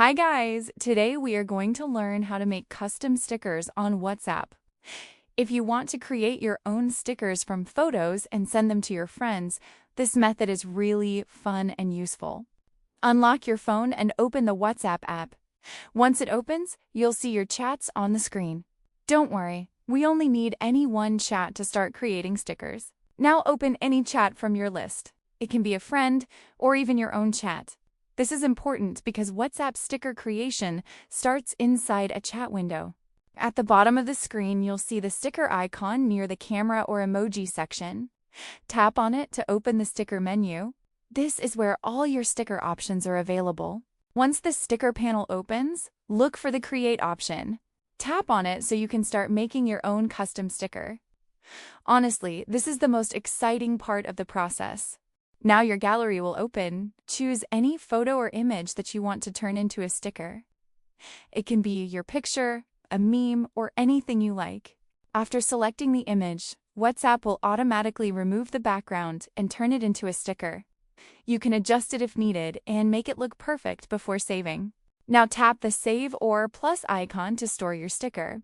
Hi guys! Today we are going to learn how to make custom stickers on WhatsApp. If you want to create your own stickers from photos and send them to your friends, this method is really fun and useful. Unlock your phone and open the WhatsApp app. Once it opens, you'll see your chats on the screen. Don't worry, we only need any one chat to start creating stickers. Now open any chat from your list. It can be a friend or even your own chat. This is important because WhatsApp sticker creation starts inside a chat window. At the bottom of the screen, you'll see the sticker icon near the camera or emoji section. Tap on it to open the sticker menu. This is where all your sticker options are available. Once the sticker panel opens, look for the Create option. Tap on it so you can start making your own custom sticker. Honestly, this is the most exciting part of the process. Now your gallery will open. Choose any photo or image that you want to turn into a sticker. It can be your picture, a meme, or anything you like. After selecting the image, WhatsApp will automatically remove the background and turn it into a sticker. You can adjust it if needed and make it look perfect before saving. Now tap the Save or plus icon to store your sticker.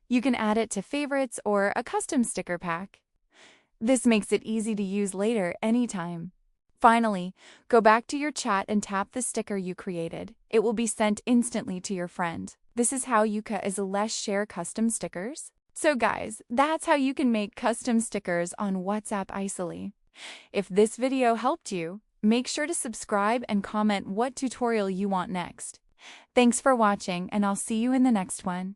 You can add it to favorites or a custom sticker pack. This makes it easy to use later anytime. Finally, go back to your chat and tap the sticker you created. It will be sent instantly to your friend. This is how you share custom stickers. So guys, that's how you can make custom stickers on WhatsApp easily. If this video helped you, make sure to subscribe and comment what tutorial you want next. Thanks for watching, and I'll see you in the next one.